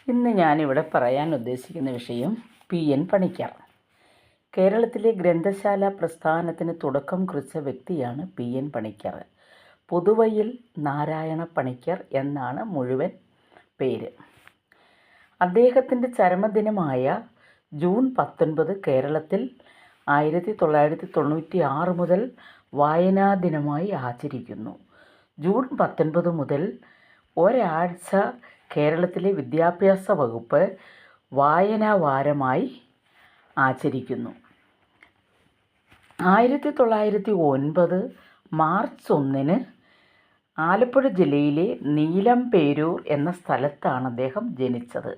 ഇന്ന് ഞാനിവിടെ പറയാൻ ഉദ്ദേശിക്കുന്ന വിഷയം എൻ പണിക്കർ. കേരളത്തിലെ ഗ്രന്ഥശാല പ്രസ്ഥാനത്തിന് തുടക്കം കുറിച്ച വ്യക്തിയാണ് എൻ പണിക്കർ. പുതുവയിൽ നാരായണ പണിക്കർ എന്നാണ് മുഴുവൻ പേര്. അദ്ദേഹത്തിൻ്റെ ചരമദിനമായ ജൂൺ 19 കേരളത്തിൽ 1996 മുതൽ വായനാ ദിനമായി ആചരിക്കുന്നു. ജൂൺ 19 മുതൽ ഒരാഴ്ച കേരളത്തിലെ വിദ്യാഭ്യാസ വകുപ്പ് വായനാ വാരമായി ആചരിക്കുന്നു. 1909 മാർച്ച് 1 ആലപ്പുഴ ജില്ലയിലെ നീലംപേരൂർ എന്ന സ്ഥലത്താണ് അദ്ദേഹം ജനിച്ചത്.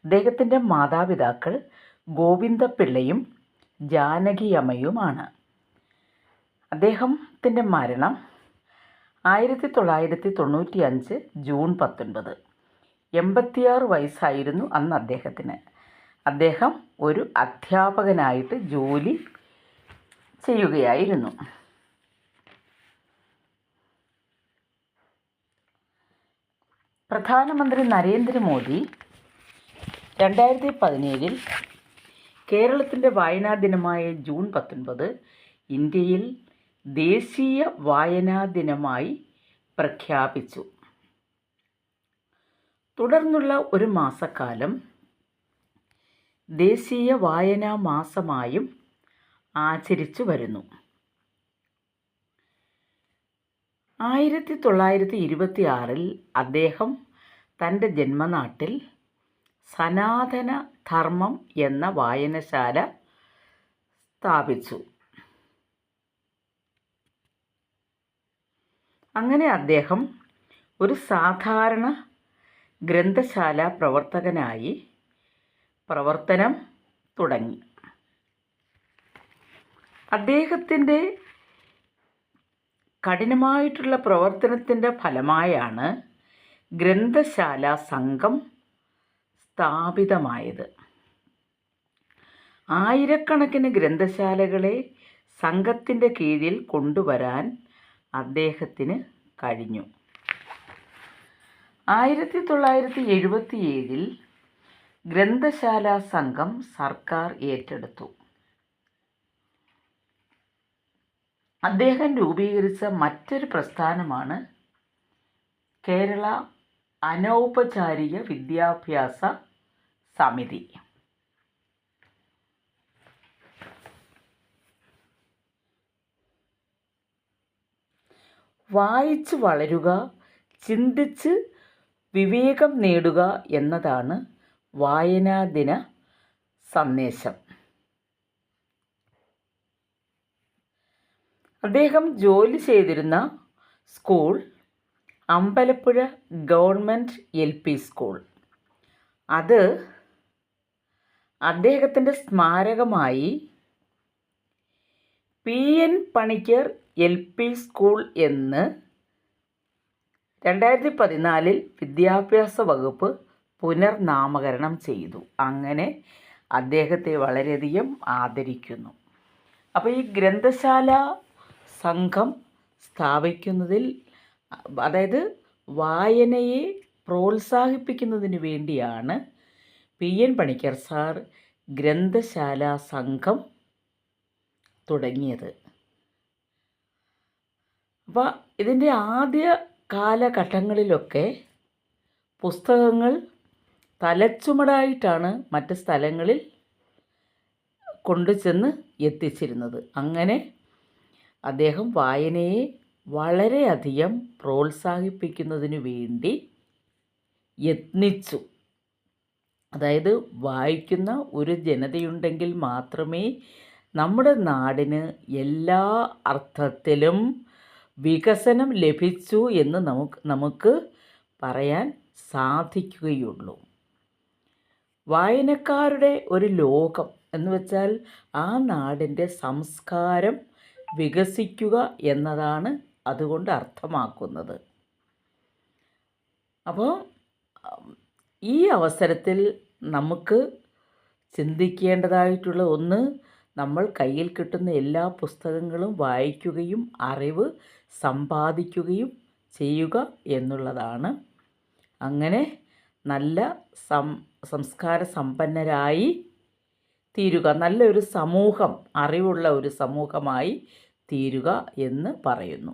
അദ്ദേഹത്തിൻ്റെ മാതാപിതാക്കൾ ഗോവിന്ദപിള്ളയും ജാനകിയമ്മയുമാണ്. അദ്ദേഹത്തിൻ്റെ മരണം 1995 ജൂൺ 19. 86 വയസ്സായിരുന്നു അന്ന് അദ്ദേഹത്തിന്. അദ്ദേഹം ഒരു അധ്യാപകനായിട്ട് ജോലി ചെയ്യുകയായിരുന്നു. പ്രധാനമന്ത്രി നരേന്ദ്രമോദി 2017 കേരളത്തിൻ്റെ വായനാ ദിനമായ ജൂൺ 19 ഇന്ത്യയിൽ ദേശീയ വായനാ ദിനമായി പ്രഖ്യാപിച്ചു. തുടർന്നുള്ള ഒരു മാസക്കാലം ദേശീയ വായനാ മാസമായും ആചരിച്ചു വരുന്നു. 1926 അദ്ദേഹം തൻ്റെ ജന്മനാട്ടിൽ സനാതന ധർമ്മം എന്ന വായനശാല സ്ഥാപിച്ചു. അങ്ങനെ അദ്ദേഹം ഒരു സാധാരണ ഗ്രന്ഥശാല പ്രവർത്തകനായി പ്രവർത്തനം തുടങ്ങി. അദ്ദേഹത്തിൻ്റെ കഠിനമായിട്ടുള്ള പ്രവർത്തനത്തിൻ്റെ ഫലമായാണ് ഗ്രന്ഥശാല സംഘം സ്ഥാപിതമായത്. ആയിരക്കണക്കിന് ഗ്രന്ഥശാലകളെ സംഘത്തിൻ്റെ കീഴിൽ കൊണ്ടുവരാൻ അദ്ദേഹത്തിന് കഴിഞ്ഞു. 1977 ഗ്രന്ഥശാല സംഘം സർക്കാർ ഏറ്റെടുത്തു. അദ്ദേഹം രൂപീകരിച്ച മറ്റൊരു പ്രസ്ഥാനമാണ് കേരള അനൗപചാരിക വിദ്യാഭ്യാസ സമിതി. വായിച്ച് വളരുക, ചിന്തിച്ച് വിവേകം നേടുക എന്നതാണ് വായനാ ദിന സന്ദേശം. അദ്ദേഹം ജോലി ചെയ്തിരുന്ന school Ambalappuzha government LP school. അത് അദ്ദേഹത്തിൻ്റെ സ്മാരകമായി എൻ പണിക്കർ LP സ്കൂൾ എന്ന് 2014 വിദ്യാഭ്യാസ വകുപ്പ് പുനർനാമകരണം ചെയ്തു. അങ്ങനെ അദ്ദേഹത്തെ വളരെയധികം ആദരിക്കുന്നു. അപ്പോൾ ഈ ഗ്രന്ഥശാല സംഘം സ്ഥാപിക്കുന്നതിൽ, അതായത് വായനയെ പ്രോത്സാഹിപ്പിക്കുന്നതിന് വേണ്ടിയാണ് എൻ പണിക്കർ സാർ ഗ്രന്ഥശാല സംഘം തുടങ്ങിയത്. അപ്പോൾ ഇതിൻ്റെ ആദ്യ കാലഘട്ടങ്ങളിലൊക്കെ പുസ്തകങ്ങൾ തലച്ചുമടായിട്ടാണ് മറ്റ് സ്ഥലങ്ങളിൽ കൊണ്ടുചെന്ന് എത്തിച്ചിരുന്നത്. അങ്ങനെ അദ്ദേഹം വായനയെ വളരെയധികം പ്രോത്സാഹിപ്പിക്കുന്നതിന് വേണ്ടി യത്നിച്ചു. അതായത് വായിക്കുന്ന ഒരു ജനതയുണ്ടെങ്കിൽ മാത്രമേ നമ്മുടെ നാടിന് എല്ലാ അർത്ഥത്തിലും വികസനം ലഭിച്ചു എന്ന് നമുക്ക് പറയാൻ സാധിക്കുകയുള്ളൂ. വായനക്കാരുടെ ഒരു ലോകം എന്ന് വെച്ചാൽ ആ നാടിൻ്റെ സംസ്കാരം വികസിക്കുക എന്നതാണ് അതുകൊണ്ട് അർത്ഥമാക്കുന്നത്. അപ്പോൾ ഈ അവസരത്തിൽ നമുക്ക് ചിന്തിക്കേണ്ടതായിട്ടുള്ള ഒന്ന്, നമ്മൾ കയ്യിൽ കിട്ടുന്ന എല്ലാ പുസ്തകങ്ങളും വായിക്കുകയും അറിവ് സമ്പാദിക്കുകയും ചെയ്യുക എന്നുള്ളതാണ്. അങ്ങനെ നല്ല സംസ്കാര സമ്പന്നരായി തീരുക, നല്ലൊരു സമൂഹം, അറിവുള്ള ഒരു സമൂഹമായി തീരുക എന്ന് പറയുന്നു.